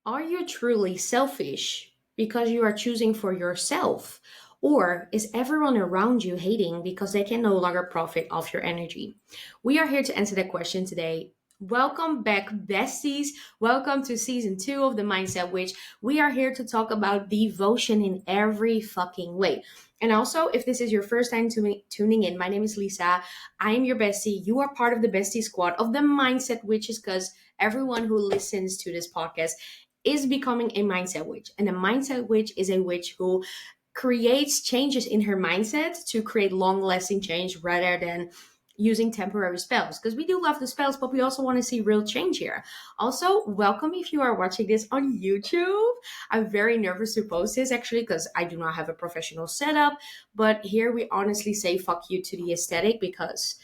Are you truly selfish because you are choosing for yourself? Or is everyone around you hating because they can no longer profit off your energy? We are here to answer that question today. Welcome back, besties. Welcome to season 2 of the Mindset Witch. We are here to talk about devotion in every fucking way. And also, if this is your first time tuning in, my name is Lisa. I am your bestie. You are part of the bestie squad of the Mindset Witches because everyone who listens to this podcast is becoming a mindset witch. And a mindset witch is a witch who creates changes in her mindset to create long lasting change rather than using temporary spells, because we do love the spells, but we also want to see real change here. Also, welcome if you are watching this on YouTube. I'm very nervous to post this actually because I do not have a professional setup, but here we honestly say fuck you to the aesthetic because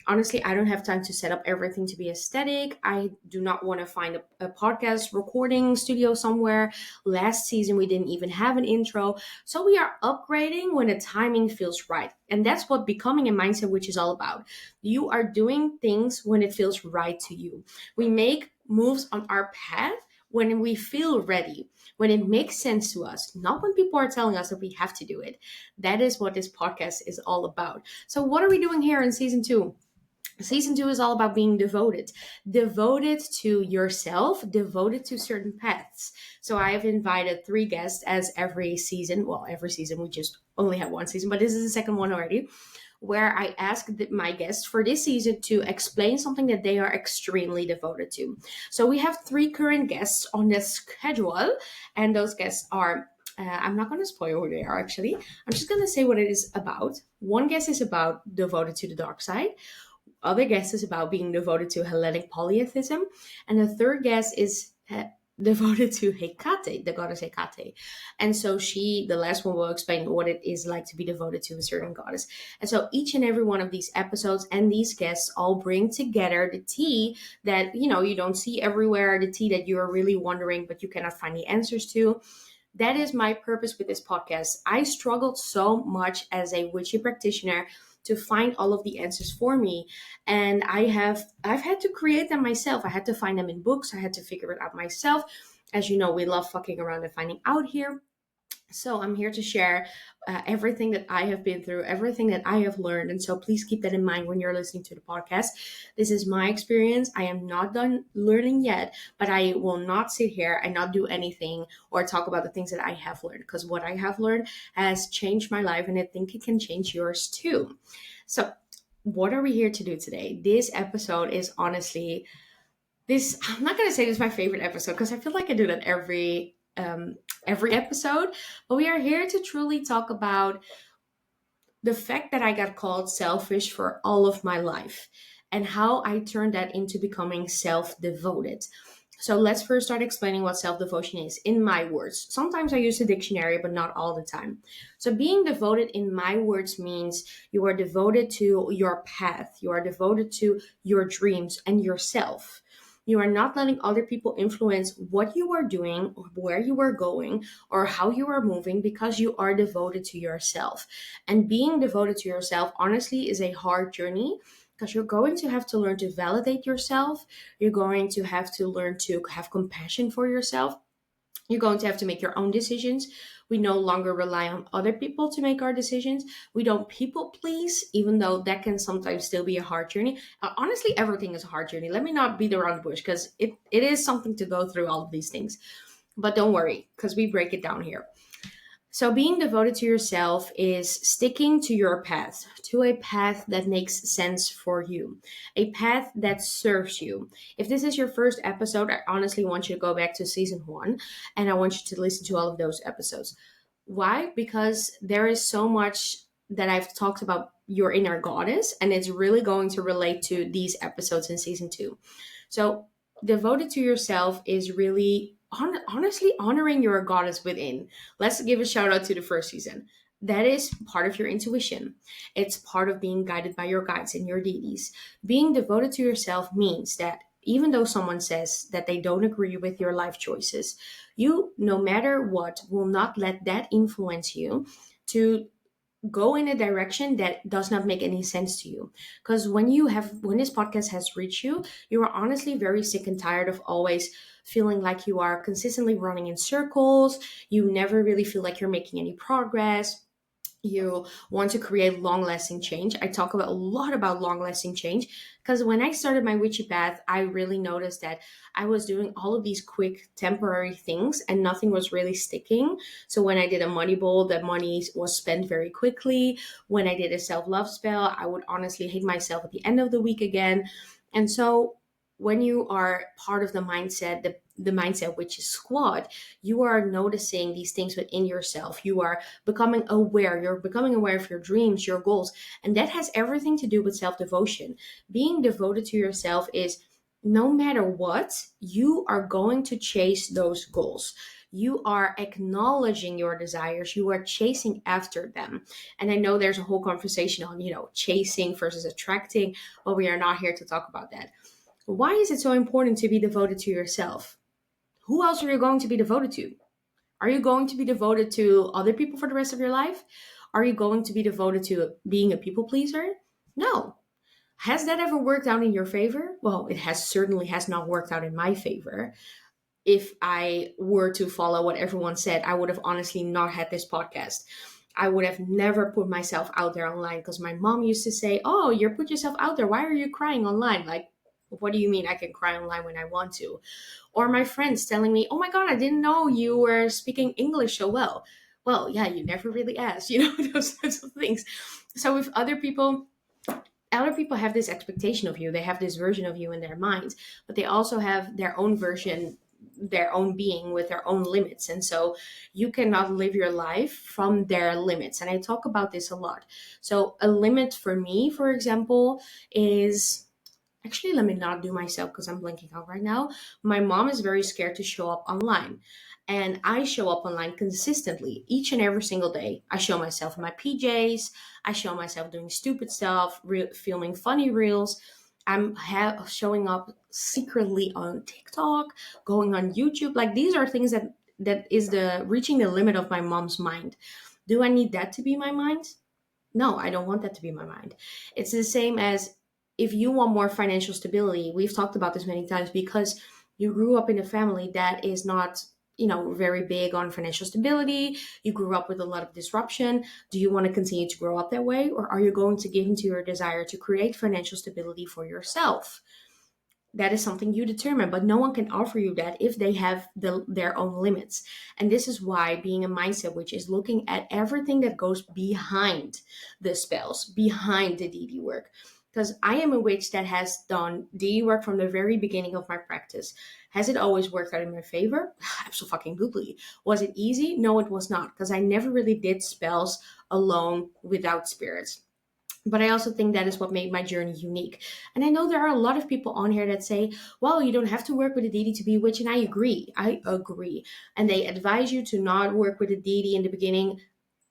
honestly, I don't have time to set up everything to be aesthetic. I do not want to find a podcast recording studio somewhere. Last season, we didn't even have an intro. So we are upgrading when the timing feels right. And that's what becoming a mindset, which is all about. You are doing things when it feels right to you. We make moves on our path when we feel ready, when it makes sense to us, not when people are telling us that we have to do it. That is what this podcast is all about. So, what are we doing here in season 2? Season 2 is all about being devoted to yourself, devoted to certain paths. So I have invited 3 guests as every season. Well, every season we just only have one season, but this is the second one already, where I asked my guests for this season to explain something that they are extremely devoted to. So we have 3 current guests on the schedule, and those guests are. I'm not going to spoil who they are actually. I'm just going to say what it is about. One guest is about devoted to the dark side. Other guest is about being devoted to Hellenic polytheism, and the third guest is devoted to Hecate, the goddess Hecate. And so the last one, will explain what it is like to be devoted to a certain goddess. And so each and every one of these episodes and these guests all bring together the tea that, you don't see everywhere, the tea that you're really wondering, but you cannot find the answers to. That is my purpose with this podcast. I struggled so much as a witchy practitioner to find all of the answers for me, and I've had to create them myself. I had to find them in books. I had to figure it out myself. As you know, we love fucking around and finding out here. So I'm here to share everything that I have been through, everything that I have learned. And so please keep that in mind when you're listening to the podcast. This is my experience. I am not done learning yet, but I will not sit here and not do anything or talk about the things that I have learned, because what I have learned has changed my life, and I think it can change yours too. So what are we here to do today? This episode is honestly I'm not going to say this is my favorite episode because I feel like I do that every episode, but we are here to truly talk about the fact that I got called selfish for all of my life and how I turned that into becoming self-devoted. So let's first start explaining what self-devotion is in my words. Sometimes I use the dictionary, but not all the time. So being devoted in my words means you are devoted to your path. You are devoted to your dreams and yourself. You are not letting other people influence what you are doing, or where you are going, or how you are moving, because you are devoted to yourself. And being devoted to yourself, honestly, is a hard journey because you're going to have to learn to validate yourself. You're going to have to learn to have compassion for yourself. You're going to have to make your own decisions. We no longer rely on other people to make our decisions. We don't people please, even though that can sometimes still be a hard journey. Honestly, everything is a hard journey. Let me not beat around the bush because it is something to go through all of these things. But don't worry, because we break it down here. So, being devoted to yourself is sticking to your path, to a path that makes sense for you, a path that serves you. If this is your first episode, I honestly want you to go back to season 1 and I want you to listen to all of those episodes. Why? Because there is so much that I've talked about your inner goddess, and it's really going to relate to these episodes in season 2. So, devoted to yourself is really honestly honoring your goddess within. Let's give a shout out to the first season. That is part of your intuition. It's part of being guided by your guides and your deities. Being devoted to yourself means that even though someone says that they don't agree with your life choices, you, no matter what, will not let that influence you to go in a direction that does not make any sense to you. Because when this podcast has reached you, you are honestly very sick and tired of always feeling like you are consistently running in circles. You never really feel like you're making any progress. You want to create long lasting change. I talk about a lot about long lasting change because when I started my witchy path, I really noticed that I was doing all of these quick temporary things and nothing was really sticking. So when I did a money bowl, the money was spent very quickly. When I did a self love spell, I would honestly hate myself at the end of the week again. And so when you are part of the mindset which is squad, you are noticing these things within yourself. You are becoming aware. You're becoming aware of your dreams, your goals. And that has everything to do with self devotion. Being devoted to yourself is no matter what, you are going to chase those goals. You are acknowledging your desires. You are chasing after them. And I know there's a whole conversation on, chasing versus attracting, but we are not here to talk about that. Why is it so important to be devoted to yourself? Who else are you going to be devoted to? Are you going to be devoted to other people for the rest of your life? Are you going to be devoted to being a people pleaser? No. Has that ever worked out in your favor? Well, it has not worked out in my favor. If I were to follow what everyone said, I would have honestly not had this podcast. I would have never put myself out there online because my mom used to say, "Oh, you put yourself out there. Why are you crying online?" Like, what do you mean I can cry online when I want to? Or my friends telling me, "Oh my God, I didn't know you were speaking English so well." Well, yeah, you never really asked, those types of things. So if other people have this expectation of you, they have this version of you in their minds, but they also have their own version, their own being with their own limits. And so you cannot live your life from their limits. And I talk about this a lot. So a limit for me, for example, is actually, let me not do myself because I'm blanking out right now. My mom is very scared to show up online. And I show up online consistently each and every single day. I show myself in my PJs. I show myself doing stupid stuff, filming funny reels. I'm showing up secretly on TikTok, going on YouTube. Like these are things that is the reaching the limit of my mom's mind. Do I need that to be my mind? No, I don't want that to be my mind. It's the same as if you want more financial stability. We've talked about this many times because you grew up in a family that is not, very big on financial stability. You grew up with a lot of disruption. Do you want to continue to grow up that way? Or are you going to give into your desire to create financial stability for yourself? That is something you determine, but no one can offer you that if they have their own limits. And this is why being a mindset witch is looking at everything that goes behind the spells, behind the DD work. Because I am a witch that has done DD work from the very beginning of my practice. Has it always worked out in my favor? Absolutely. Was it easy? No, it was not, because I never really did spells alone without spirits. But I also think that is what made my journey unique. And I know there are a lot of people on here that say, well, you don't have to work with a deity to be a witch. And I agree. I agree. And they advise you to not work with a deity in the beginning.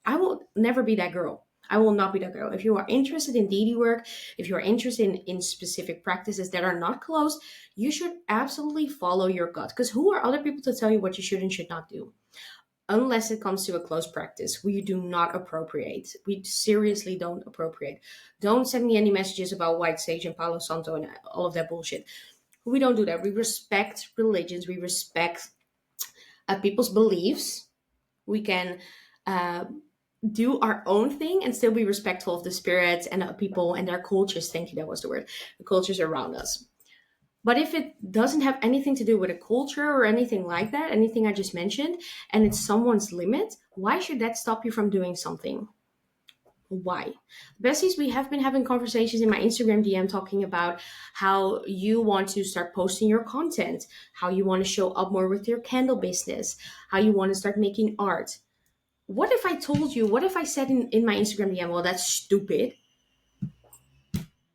I will never be that girl. I will not be that girl. If you are interested in deity work, if you are interested in specific practices that are not closed, you should absolutely follow your gut. Because who are other people to tell you what you should and should not do? Unless it comes to a close practice, we do not appropriate. We seriously don't appropriate. Don't send me any messages about white sage and Palo Santo and all of that bullshit. We don't do that. We respect religions. We respect people's beliefs. We can uh, do our own thing and still be respectful of the spirits and people and their cultures. Thank you, that was the word. The cultures around us. But if it doesn't have anything to do with a culture or anything like that, anything I just mentioned, and it's someone's limit, why should that stop you from doing something? Why? Besties, we have been having conversations in my Instagram DM talking about how you want to start posting your content, how you want to show up more with your candle business, how you want to start making art. What if I told you, what if I said in my Instagram DM, well, that's stupid.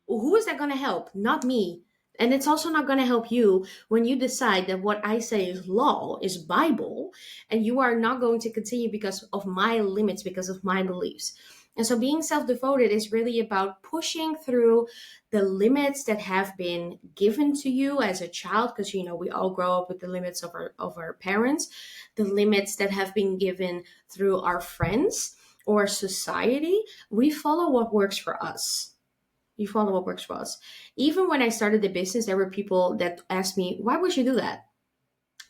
Who is that going to help? Not me. And it's also not going to help you when you decide that what I say is law, is Bible, and you are not going to continue because of my limits, because of my beliefs. And so being self-devoted is really about pushing through the limits that have been given to you as a child, because we all grow up with the limits of our parents, the limits that have been given through our friends, or society, we follow what works for us. You follow what works for us. Even when I started the business, there were people that asked me, why would you do that?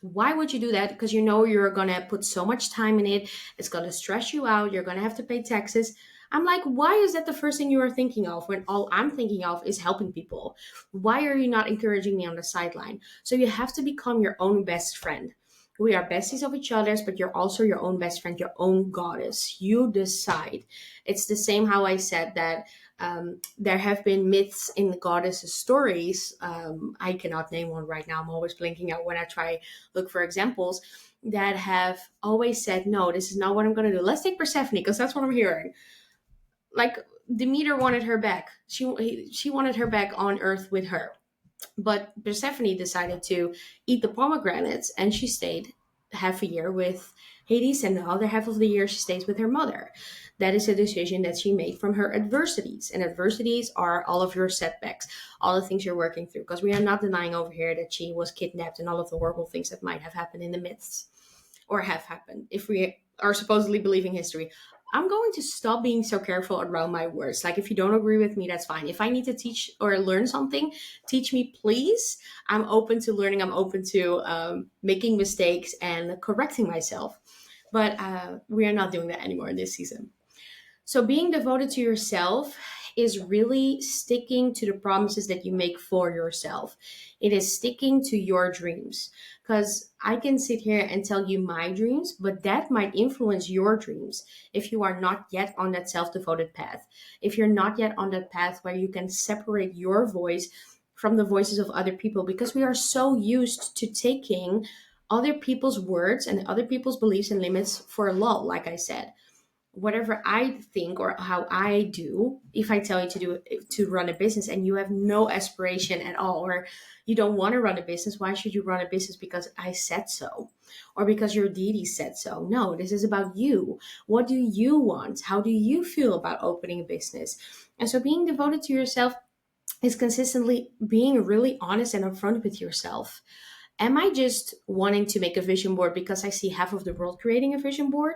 Why would you do that? Because you know you're going to put so much time in it. It's going to stress you out. You're going to have to pay taxes. I'm like, why is that the first thing you are thinking of when all I'm thinking of is helping people? Why are you not encouraging me on the sideline? So you have to become your own best friend. We are besties of each other's, but you're also your own best friend, your own goddess. You decide. It's the same how I said that there have been myths in the goddesses stories. I cannot name one right now. I'm always blinking out when I try look for examples that have always said, no, this is not what I'm going to do. Let's take Persephone because that's what I'm hearing. Like Demeter wanted her back. She wanted her back on Earth with her. But Persephone decided to eat the pomegranates and she stayed half a year with Hades, and the other half of the year she stays with her mother. That is a decision that she made from her adversities. And adversities are all of your setbacks, all the things you're working through. Because we are not denying over here that she was kidnapped and all of the horrible things that might have happened in the myths or have happened if we are supposedly believing history. I'm going to stop being so careful around my words. Like, if you don't agree with me, that's fine. If I need to teach or learn something, teach me, please. I'm open to learning. I'm open to making mistakes and correcting myself. But we are not doing that anymore in this season. So being devoted to yourself is really sticking to the promises that you make for yourself. It is sticking to your dreams. Because I can sit here and tell you my dreams, but that might influence your dreams if you are not yet on that self devoted path. If you're not yet on that path where you can separate your voice from the voices of other people, because we are so used to taking other people's words and other people's beliefs and limits for law, like I said. Whatever I think or how I do, if I tell you to run a business and you have no aspiration at all, or you don't want to run a business, why should you run a business because I said so? Or because your deity said so? No, this is about you. What do you want? How do you feel about opening a business? And so being devoted to yourself is consistently being really honest and upfront with yourself. Am I just wanting to make a vision board because I see half of the world creating a vision board?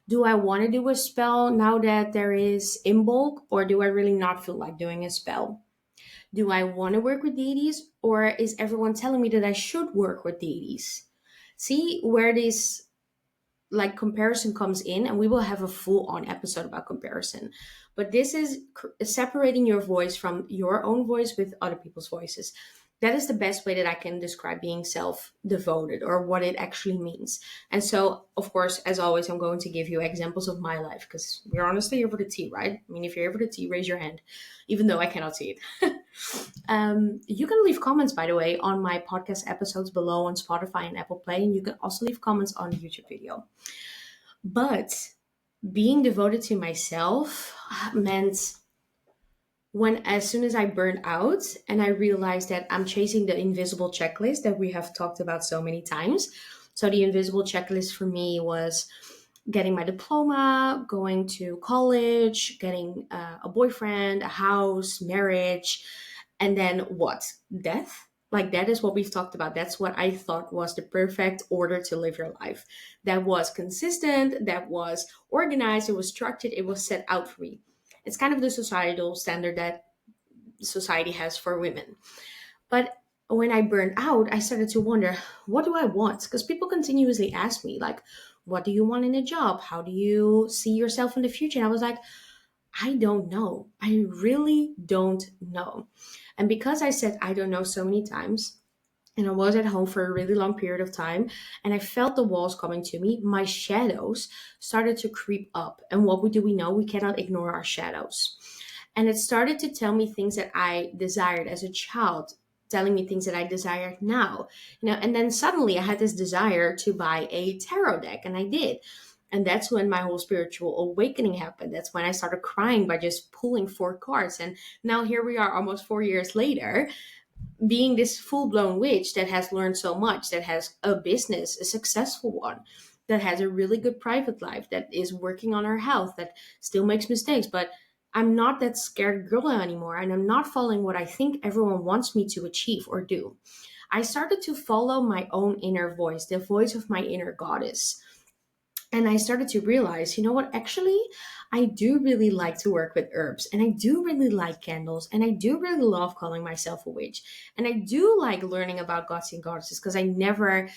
Do I want to do a spell now that there is in bulk, or do I really not feel like doing a spell? Do I want to work with deities, or is everyone telling me that I should work with deities? See where this like comparison comes in, and we will have a full on episode about comparison. But this is separating your voice from your own voice with other people's voices. That is the best way that I can describe being self devoted or what it actually means. And so, of course, as always, I'm going to give you examples of my life because we're honestly here for the tea, right? I mean, if you're here for the tea, raise your hand, even though I cannot see it. You can leave comments, by the way, on my podcast episodes below on Spotify and Apple Play. And you can also leave comments on the YouTube video. But being devoted to myself meant when as soon as I burned out and I realized that I'm chasing the invisible checklist that we have talked about so many times. So the invisible checklist for me was getting my diploma, going to college, getting a boyfriend, a house, marriage, and then what? Death? Like that is what we've talked about. That's what I thought was the perfect order to live your life. That was consistent, that was organized, it was structured, it was set out for me. It's kind of the societal standard that society has for women. But when I burned out, I started to wonder, what do I want? Because people continuously ask me, like, what do you want in a job? How do you see yourself in the future? And I was like, I don't know. I really don't know. And because I said I don't know so many times, and I was at home for a really long period of time, and I felt the walls coming to me, my shadows started to creep up. And what do we know? We cannot ignore our shadows. And it started to tell me things that I desired as a child, telling me things that I desired now. And then suddenly I had this desire to buy a tarot deck, and I did. And that's when my whole spiritual awakening happened. That's when I started crying by just pulling 4 cards. And now here we are almost 4 years later, being this full-blown witch that has learned so much, that has a business, a successful one, that has a really good private life, that is working on her health, that still makes mistakes. But I'm not that scared girl anymore, and I'm not following what I think everyone wants me to achieve or do. I started to follow my own inner voice, the voice of my inner goddess. And I started to realize, you know what, actually, I do really like to work with herbs, and I do really like candles, and I do really love calling myself a witch. And I do like learning about gods and goddesses because I never,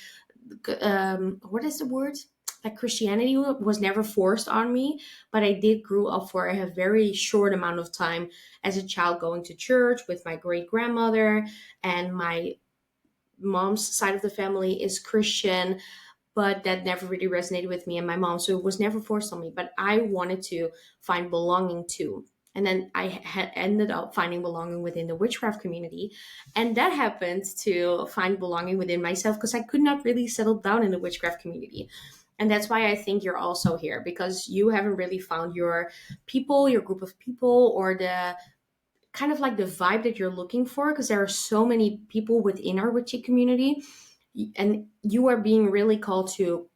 what is the word? Like Christianity was never forced on me, but I did grew up for a very short amount of time as a child going to church with my great grandmother, and my mom's side of the family is Christian, but that never really resonated with me and my mom. So it was never forced on me, but I wanted to find belonging too. And then I had ended up finding belonging within the witchcraft community. And that happened to find belonging within myself because I could not really settle down in the witchcraft community. And that's why I think you're also here, because you haven't really found your people, your group of people, or the kind of like the vibe that you're looking for, because there are so many people within our witchy community, and you are being really called to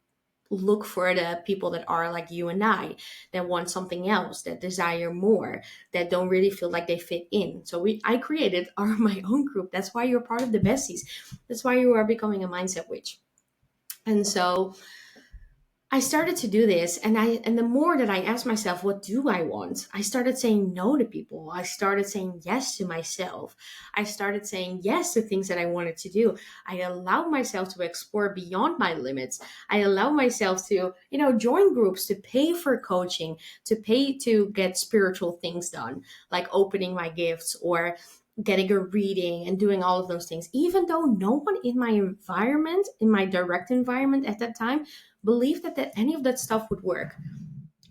look for the people that are like you and I, that want something else, that desire more, that don't really feel like they fit in. So I created my own group. That's why you're part of the besties. That's why you are becoming a mindset witch. And so I started to do this, and the more that I asked myself, what do I want? I started saying no to people. I started saying yes to myself. I started saying yes to things that I wanted to do. I allowed myself to explore beyond my limits. I allowed myself to, join groups, to pay for coaching, to pay to get spiritual things done, like opening my gifts or getting a reading and doing all of those things, even though no one in my environment, in my direct environment at that time, believed that any of that stuff would work.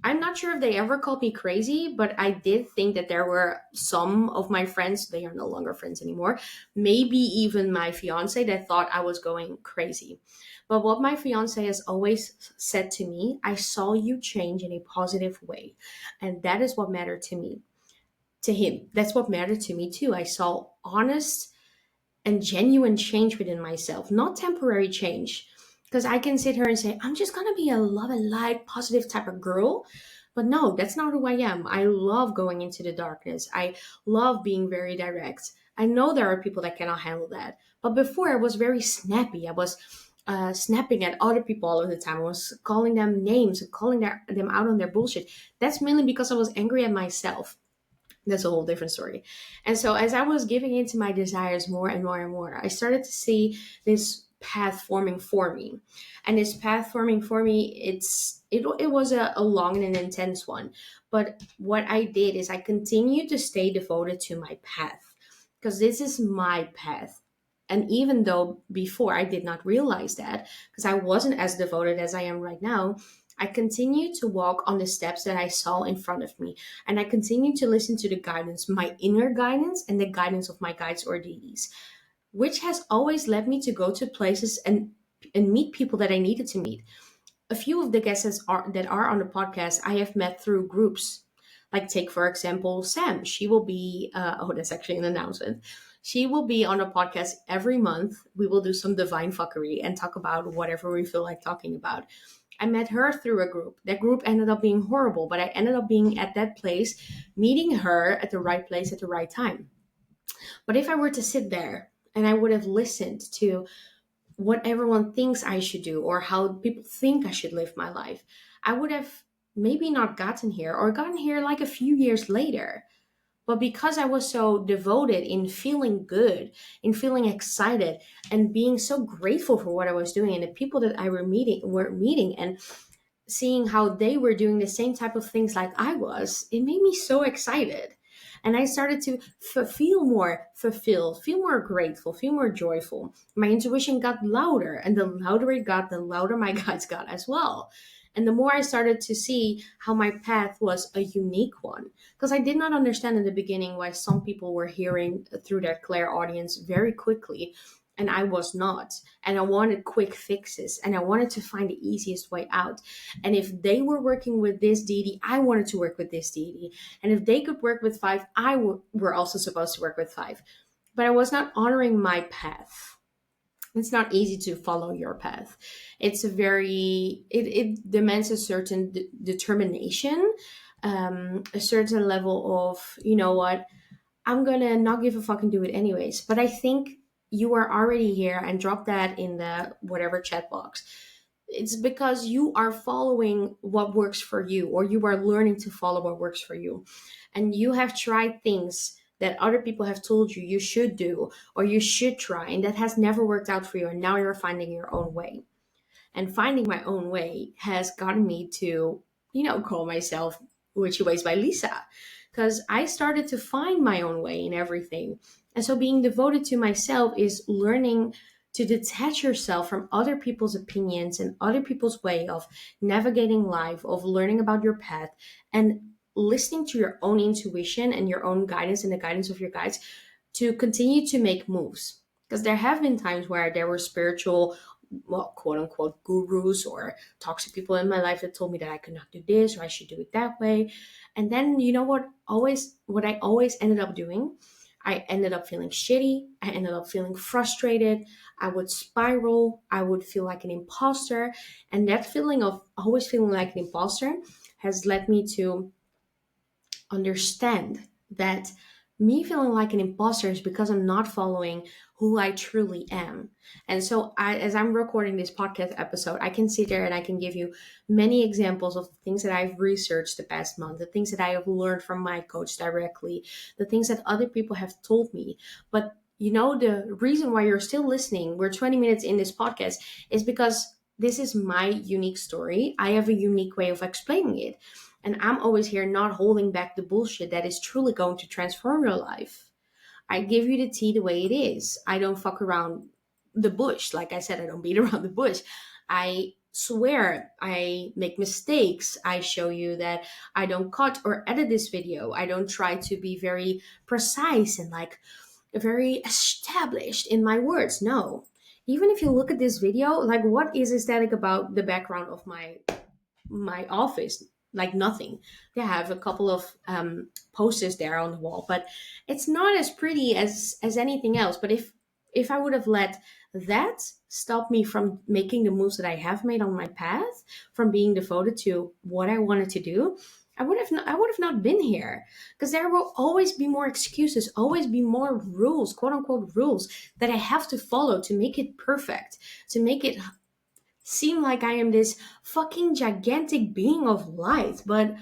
I'm not sure if they ever called me crazy, but I did think that there were some of my friends, they are no longer friends anymore, maybe even my fiance, that thought I was going crazy. But what my fiance has always said to me, I saw you change in a positive way. And that is what mattered to me. To him, that's what mattered to me too. I saw honest and genuine change within myself, not temporary change. Because I can sit here and say, I'm just going to be a love and light, positive type of girl. But no, that's not who I am. I love going into the darkness. I love being very direct. I know there are people that cannot handle that. But before, I was very snappy. I was snapping at other people all of the time. I was calling them names and calling them out on their bullshit. That's mainly because I was angry at myself. That's a whole different story. And so as I was giving into my desires more and more and more, I started to see this path forming for me. And this path forming for me, it was a long and an intense one. But what I did is I continued to stay devoted to my path, because this is my path. And even though before I did not realize that, because I wasn't as devoted as I am right now, I continued to walk on the steps that I saw in front of me. And I continued to listen to the guidance, my inner guidance, and the guidance of my guides or deities, which has always led me to go to places and meet people that I needed to meet. A few of the guests that are on the podcast I have met through groups. Like, take for example Sam. She will be that's actually an announcement. She will be on a podcast every month. We will do some divine fuckery and talk about whatever we feel like talking about. I met her through a group. That group ended up being horrible, but I ended up being at that place, meeting her at the right place at the right time. But if I were to sit there and I would have listened to what everyone thinks I should do or how people think I should live my life, I would have maybe not gotten here, or gotten here like a few years later. But because I was so devoted in feeling good, in feeling excited, and being so grateful for what I was doing and the people that I were meeting, and seeing how they were doing the same type of things like I was, it made me so excited. And I started to feel more fulfilled, feel more grateful, feel more joyful. My intuition got louder, and the louder it got, the louder my guides got as well. And the more I started to see how my path was a unique one, because I did not understand in the beginning why some people were hearing through their clairaudience very quickly and I was not. And I wanted quick fixes, and I wanted to find the easiest way out. And if they were working with this deity, I wanted to work with this deity. And if they could work with five, were also supposed to work with five. But I was not honoring my path. It's not easy to follow your path. It's it demands a certain determination, a certain level of, you know what, I'm gonna not give a fuck and do it anyways. But I think you are already here, and drop that in the whatever chat box. It's because you are following what works for you, or you are learning to follow what works for you. And you have tried things that other people have told you should do or you should try, and that has never worked out for you. And now you're finding your own way. And finding my own way has gotten me to, call myself Witchy Ways by Lisa. Because I started to find my own way in everything. And so being devoted to myself is learning to detach yourself from other people's opinions and other people's way of navigating life, of learning about your path, and listening to your own intuition and your own guidance and the guidance of your guides to continue to make moves. Because there have been times where there were spiritual, well, quote unquote, gurus or toxic people in my life that told me that I could not do this or I should do it that way. And then you know what I always ended up doing? I ended up feeling shitty. I ended up feeling frustrated. I would spiral. I would feel like an imposter. And that feeling of always feeling like an imposter has led me to understand that me feeling like an imposter is because I'm not following who I truly am. And so as I'm recording this podcast episode, I can sit there and I can give you many examples of things that I've researched the past month, the things that I have learned from my coach directly, the things that other people have told me. But the reason why you're still listening, we're 20 minutes in this podcast, is because this is my unique story. I have a unique way of explaining it. And I'm always here not holding back the bullshit that is truly going to transform your life. I give you the tea the way it is. I don't fuck around the bush. Like I said, I don't beat around the bush. I swear I make mistakes. I show you that I don't cut or edit this video. I don't try to be very precise and like very established in my words. No. Even if you look at this video, like what is aesthetic about the background of my office? Like nothing. They have a couple of posters there on the wall, but it's not as pretty as anything else. But if I would have let that stop me from making the moves that I have made on my path, from being devoted to what I wanted to do, I would have not been here. Because there will always be more excuses, always be more rules, quote unquote rules, that I have to follow to make it perfect, to make it seem like I am this fucking gigantic being of light, but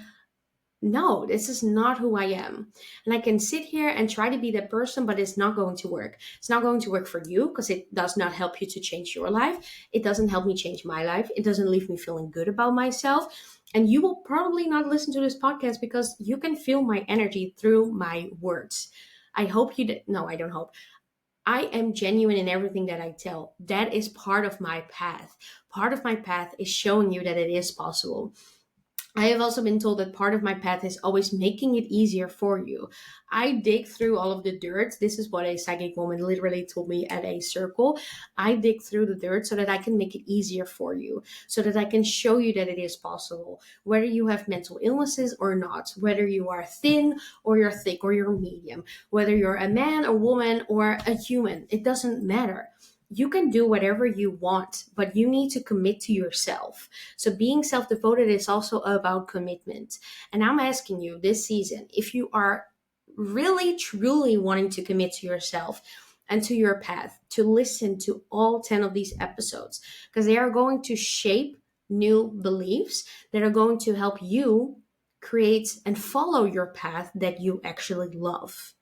no, this is not who I am. And I can sit here and try to be that person, but it's not going to work. It's not going to work for you because it does not help you to change your life. It doesn't help me change my life. It doesn't leave me feeling good about myself. And you will probably not listen to this podcast because you can feel my energy through my words. I hope you did. No, I don't hope. I am genuine in everything that I tell. That is part of my path. Part of my path is showing you that it is possible. I have also been told that part of my path is always making it easier for you. I dig through all of the dirt. This is what a psychic woman literally told me at a circle. I dig through the dirt so that I can make it easier for you, so that I can show you that it is possible, whether you have mental illnesses or not, whether you are thin or you're thick or you're medium, whether you're a man, a woman, or a human. It doesn't matter. You can do whatever you want, but you need to commit to yourself. So being self-devoted is also about commitment. And I'm asking you this season, if you are really, truly wanting to commit to yourself and to your path, to listen to all 10 of these episodes, because they are going to shape new beliefs that are going to help you create and follow your path that you actually love.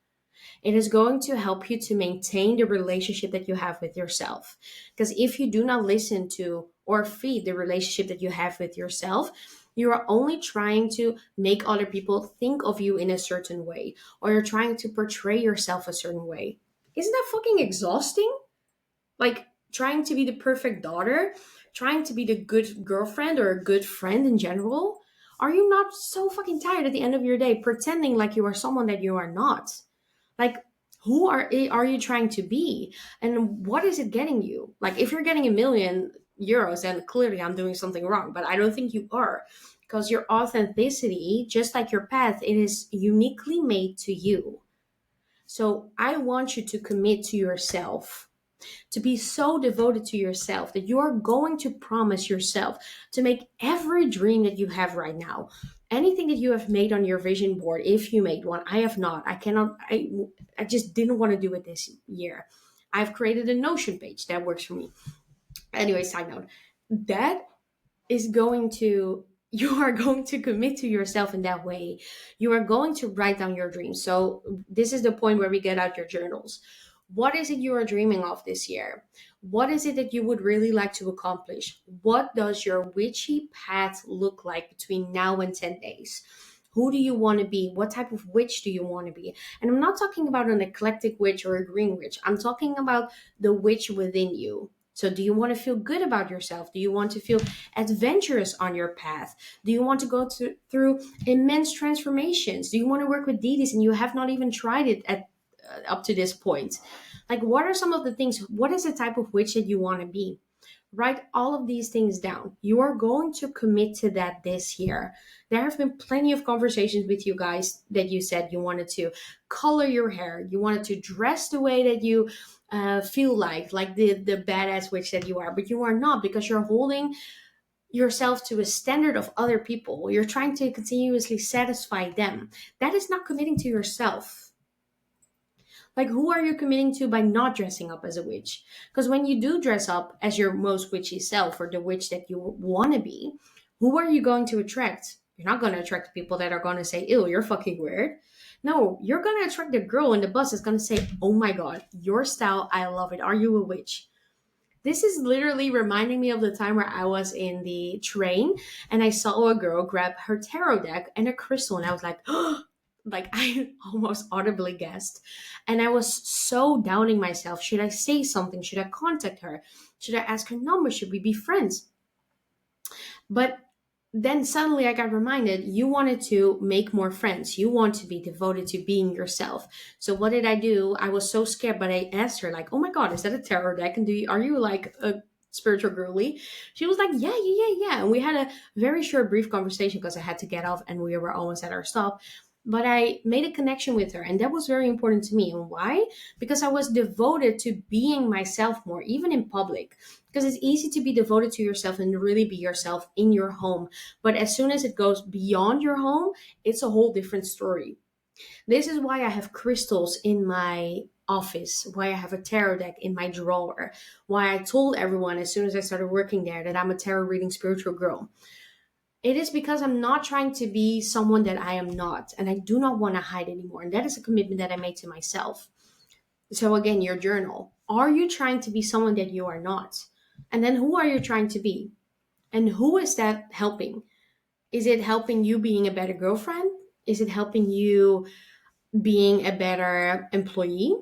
It is going to help you to maintain the relationship that you have with yourself. Because if you do not listen to or feed the relationship that you have with yourself, you are only trying to make other people think of you in a certain way, or you're trying to portray yourself a certain way. Isn't that fucking exhausting? Like trying to be the perfect daughter, trying to be the good girlfriend or a good friend in general. Are you not so fucking tired at the end of your day pretending like you are someone that you are not? Like, who are you trying to be? And what is it getting you? Like, if you're getting €1 million, then clearly I'm doing something wrong. But I don't think you are. Because your authenticity, just like your path, it is uniquely made to you. So I want you to commit to yourself, to be so devoted to yourself that you are going to promise yourself to make every dream that you have right now, anything that you have made on your vision board, if you made one. I have not. I just didn't want to do it this year. I've created a Notion page that works for me. Anyway, side note, that is going to you are going to commit to yourself in that way. You are going to write down your dreams. So this is the point where we get out your journals. What is it you are dreaming of this year? What is it that you would really like to accomplish? What does your witchy path look like between now and 10 days? Who do you want to be? What type of witch do you want to be? And I'm not talking about an eclectic witch or a green witch. I'm talking about the witch within you. So, do you want to feel good about yourself? Do you want to feel adventurous on your path? Do you want to go through immense transformations? Do you want to work with deities and you have not even tried it at up to this point? Like, what are some of the things? What is the type of witch that you want to be? Write all of these things down. You are going to commit to that this year. There have been plenty of conversations with you guys that you said you wanted to color your hair, you wanted to dress the way that you feel like the badass witch that you are, but you are not, because you're holding yourself to a standard of other people. You're trying to continuously satisfy them. That is not committing to yourself. Like, who are you committing to by not dressing up as a witch? Because when you do dress up as your most witchy self, or the witch that you want to be, who are you going to attract? You're not going to attract people that are going to say, ew, you're fucking weird. No, you're going to attract the girl in the bus that's going to say, oh my God, your style, I love it. Are you a witch? This is literally reminding me of the time where I was in the train and I saw a girl grab her tarot deck and a crystal, and I was like, oh, like I almost audibly guessed. And I was so doubting myself. Should I say something? Should I contact her? Should I ask her number? Should we be friends? But then suddenly I got reminded, you wanted to make more friends. You want to be devoted to being yourself. So what did I do? I was so scared, but I asked her, like, oh my God, is that a tarot deck? And are you like a spiritual girly? She was like, yeah. And we had a very short, brief conversation because I had to get off and we were almost at our stop. But I made a connection with her, and that was very important to me. And why? Because I was devoted to being myself more, even in public. Because it's easy to be devoted to yourself and really be yourself in your home. But as soon as it goes beyond your home, it's a whole different story. This is why I have crystals in my office, why I have a tarot deck in my drawer, why I told everyone as soon as I started working there that I'm a tarot reading spiritual girl. It is because I'm not trying to be someone that I am not, and I do not want to hide anymore. And that is a commitment that I made to myself. So again, your journal. Are you trying to be someone that you are not? And then who are you trying to be? And who is that helping? Is it helping you being a better girlfriend? Is it helping you being a better employee?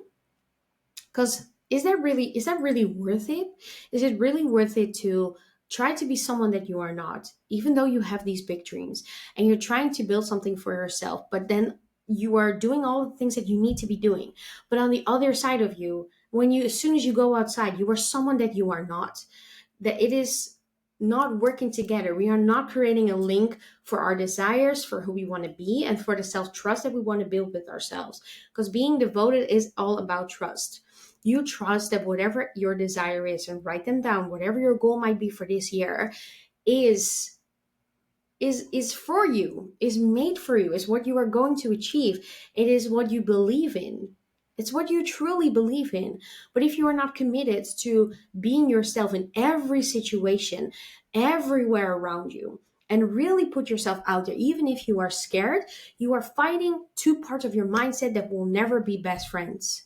Because is that really worth it? Is it really worth it to try to be someone that you are not, even though you have these big dreams and you're trying to build something for yourself, but then you are doing all the things that you need to be doing. But on the other side of you, as soon as you go outside, you are someone that you are not. That it is not working together. We are not creating a link for our desires, for who we want to be, and for the self trust that we want to build with ourselves. Because being devoted is all about trust. You trust that whatever your desire is, and write them down, whatever your goal might be for this year, is is for you, is made for you, is what you are going to achieve. It is what you believe in. It's what you truly believe in. But if you are not committed to being yourself in every situation, everywhere around you, and really put yourself out there, even if you are scared, you are fighting two parts of your mindset that will never be best friends,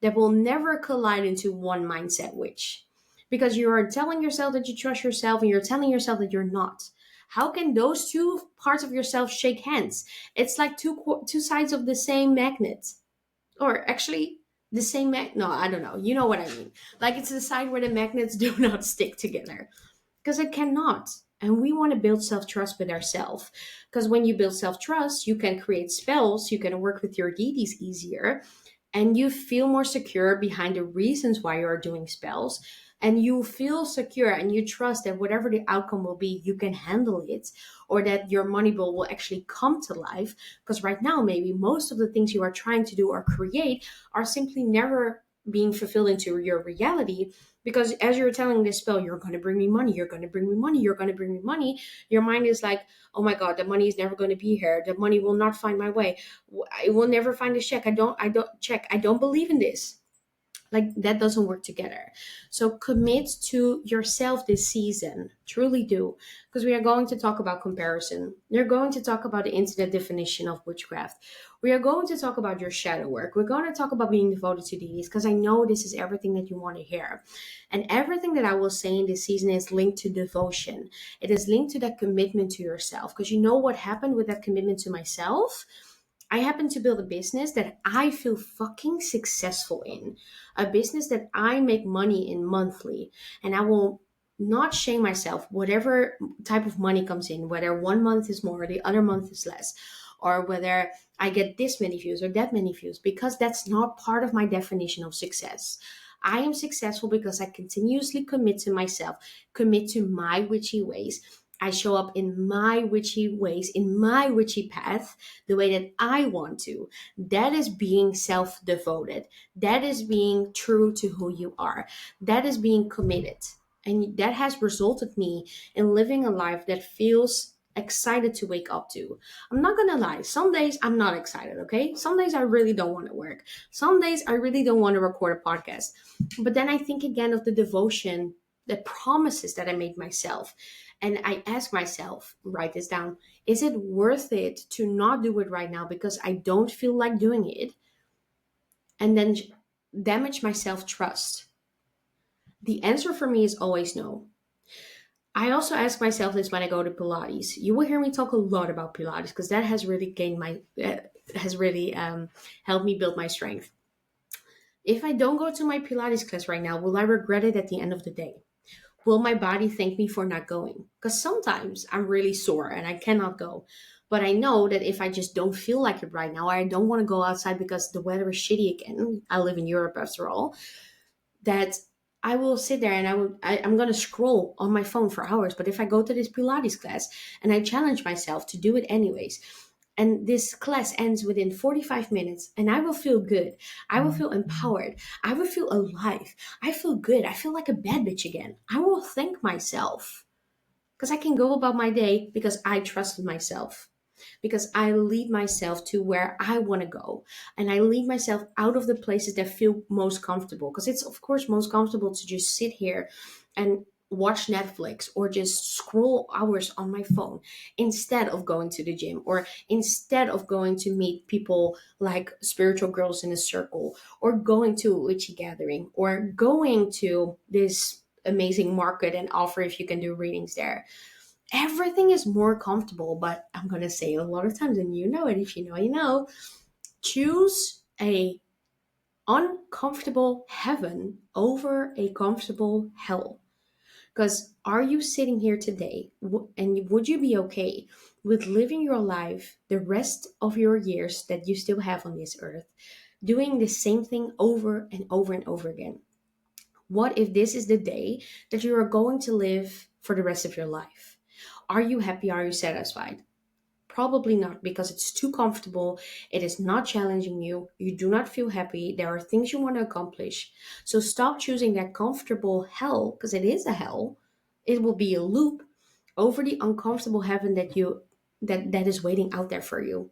that will never collide into one mindset, which, because you are telling yourself that you trust yourself and you're telling yourself that you're not. How can those two parts of yourself shake hands? It's like two sides of the same magnet, or actually the same no, I don't know, you know what I mean. Like, it's the side where the magnets do not stick together, because it cannot. And we want to build self-trust with ourselves, because when you build self-trust, you can create spells, you can work with your deities easier, and you feel more secure behind the reasons why you are doing spells, and you feel secure and you trust that whatever the outcome will be, you can handle it, or that your money bill will actually come to life. Because right now, maybe most of the things you are trying to do or create are simply never being fulfilled into your reality, because as you're telling this spell, you're going to bring me money, you're going to bring me money, you're going to bring me money, your mind is like, oh my God, the money is never going to be here, the money will not find my way, I will never find a check, I don't believe in this. Like that doesn't work together. So commit to yourself this season. Truly do. Because we are going to talk about comparison. We're going to talk about the internet definition of witchcraft. We are going to talk about your shadow work. We're going to talk about being devoted to deities because I know this is everything that you want to hear. And everything that I will say in this season is linked to devotion. It is linked to that commitment to yourself. Because you know what happened with that commitment to myself? I happen to build a business that I feel fucking successful in, a business that I make money in monthly, and I will not shame myself, whatever type of money comes in, whether one month is more, the other month is less, or whether I get this many views or that many views, because that's not part of my definition of success. I am successful because I continuously commit to myself, commit to my witchy ways. I show up in my witchy ways, in my witchy path, the way that I want to. That is being self devoted. That is being true to who you are. That is being committed. And that has resulted me in living a life that feels excited to wake up to. I'm not gonna lie, some days I'm not excited, okay? Some days I really don't want to work. Some days I really don't want to record a podcast. But then I think again of the devotion, the promises that I made myself. And I ask myself, write this down, is it worth it to not do it right now because I don't feel like doing it? And then damage my self trust? The answer for me is always no. I also ask myself this when I go to Pilates. You will hear me talk a lot about Pilates because that has really has really helped me build my strength. If I don't go to my Pilates class right now, will I regret it at the end of the day? Will my body thank me for not going? Because sometimes I'm really sore and I cannot go. But I know that if I just don't feel like it right now, or I don't want to go outside because the weather is shitty again. I live in Europe after all. That I will sit there and I'm gonna scroll on my phone for hours. But if I go to this Pilates class and I challenge myself to do it anyways, and this class ends within 45 minutes and I will feel good. I will feel empowered. I will feel alive. I feel good. I feel like a bad bitch again. I will thank myself because I can go about my day because I trusted myself, because I lead myself to where I want to go. And I lead myself out of the places that feel most comfortable. Because it's, of course, most comfortable to just sit here and watch Netflix or just scroll hours on my phone instead of going to the gym or instead of going to meet people like spiritual girls in a circle or going to a witchy gathering or going to this amazing market and offer if you can do readings there. Everything is more comfortable, but I'm going to say it a lot of times, and you know it. If you know, you know. Choose a uncomfortable heaven over a comfortable hell. Because are you sitting here today and would you be okay with living your life the rest of your years that you still have on this earth, doing the same thing over and over and over again? What if this is the day that you are going to live for the rest of your life? Are you happy? Are you satisfied? Probably not, because it's too comfortable. It is not challenging you. You do not feel happy. There are things you want to accomplish. So stop choosing that comfortable hell, because it is a hell. It will be a loop over the uncomfortable heaven that is waiting out there for you,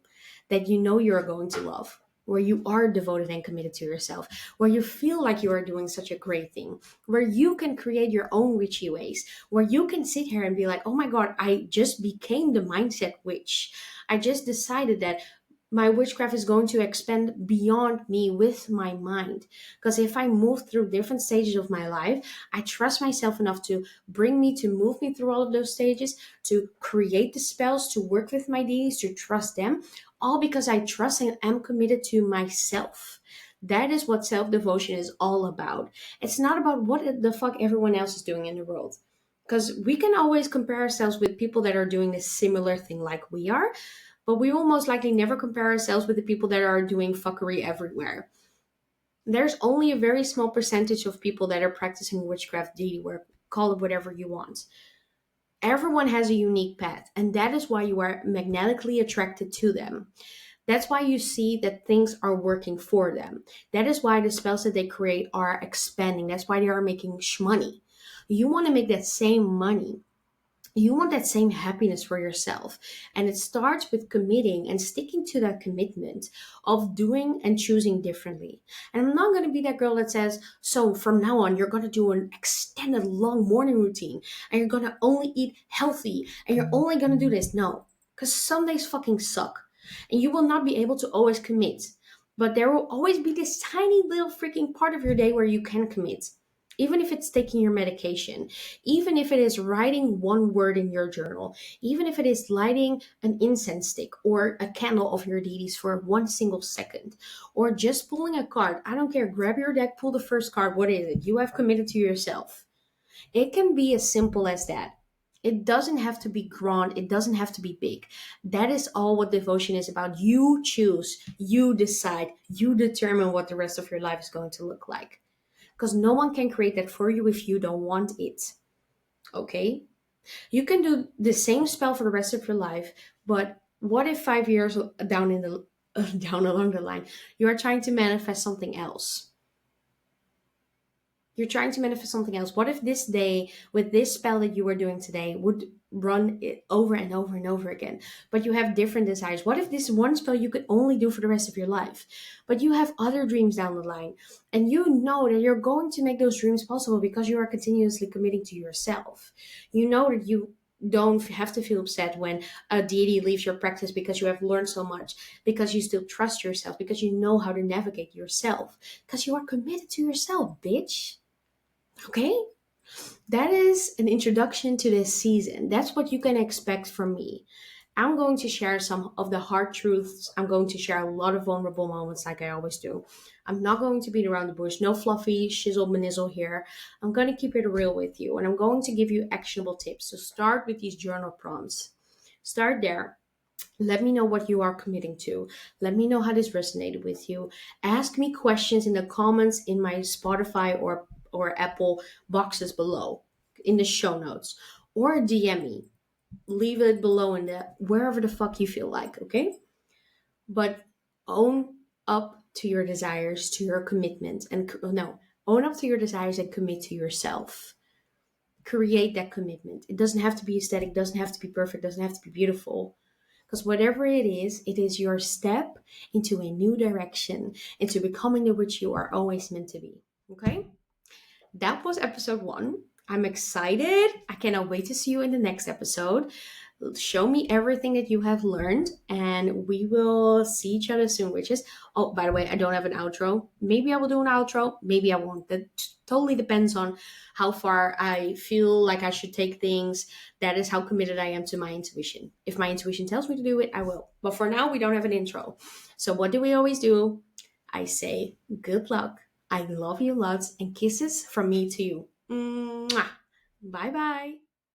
that you know you're going to love, where you are devoted and committed to yourself, where you feel like you are doing such a great thing, where you can create your own witchy ways, where you can sit here and be like, oh my God, I just became the mindset witch. I just decided that my witchcraft is going to expand beyond me with my mind. Because if I move through different stages of my life, I trust myself enough to move me through all of those stages, to create the spells, to work with my deities, to trust them, all because I trust and am committed to myself. That is what self devotion is all about. It's not about what the fuck everyone else is doing in the world. Because we can always compare ourselves with people that are doing a similar thing like we are, but we will most likely never compare ourselves with the people that are doing fuckery everywhere. There's only a very small percentage of people that are practicing witchcraft, deity work, call it whatever you want. Everyone has a unique path, and that is why you are magnetically attracted to them. That's why you see that things are working for them. That is why the spells that they create are expanding. That's why they are making money. You want to make that same money. You want that same happiness for yourself. And it starts with committing and sticking to that commitment of doing and choosing differently. And I'm not going to be that girl that says, so from now on, you're going to do an extended long morning routine and you're going to only eat healthy and you're only going to do this. No, because some days fucking suck and you will not be able to always commit. But there will always be this tiny little freaking part of your day where you can commit. Even if it's taking your medication, even if it is writing one word in your journal, even if it is lighting an incense stick or a candle of your deities for 1 single second, or just pulling a card. I don't care. Grab your deck, pull the first card. What is it? You have committed to yourself. It can be as simple as that. It doesn't have to be grand. It doesn't have to be big. That is all what devotion is about. You choose, you decide, you determine what the rest of your life is going to look like. Because no one can create that for you if you don't want it. Okay? You can do the same spell for the rest of your life, but what if 5 years down in the down along the line, you are trying to manifest something else? You're trying to manifest something else. What if this day, with this spell that you were doing today, would run it over and over and over again? But you have different desires. What if this one spell you could only do for the rest of your life? But you have other dreams down the line. And you know that you're going to make those dreams possible because you are continuously committing to yourself. You know that you don't have to feel upset when a deity leaves your practice because you have learned so much, because you still trust yourself, because you know how to navigate yourself, because you are committed to yourself, bitch. Okay? That is an introduction to this season. That's what you can expect from me. I'm going to share some of the hard truths. I'm going to share a lot of vulnerable moments like I always do. I'm not going to beat around the bush. No fluffy shizzle manizzle here. I'm going to keep it real with you. And I'm going to give you actionable tips. So start with these journal prompts. Start there. Let me know what you are committing to. Let me know how this resonated with you. Ask me questions in the comments in my Spotify or Apple boxes below in the show notes, or DM me. Leave it below in the wherever the fuck you feel like, okay? But own up to your desires, to your commitment, and no, own up to your desires and commit to yourself. Create that commitment. It doesn't have to be aesthetic, doesn't have to be perfect, doesn't have to be beautiful. Because whatever it is your step into a new direction, into becoming the witch you are always meant to be. Okay? That was episode 1. I'm excited. I cannot wait to see you in the next episode. Show me everything that you have learned, and we will see each other soon, witches. Oh, by the way, I don't have an outro. Maybe I will do an outro. Maybe I won't. That totally depends on how far I feel like I should take things. That is how committed I am to my intuition. If my intuition tells me to do it, I will. But for now, we don't have an intro. So what do we always do? I say good luck. I love you lots, and kisses from me to you. Mwah. Bye bye.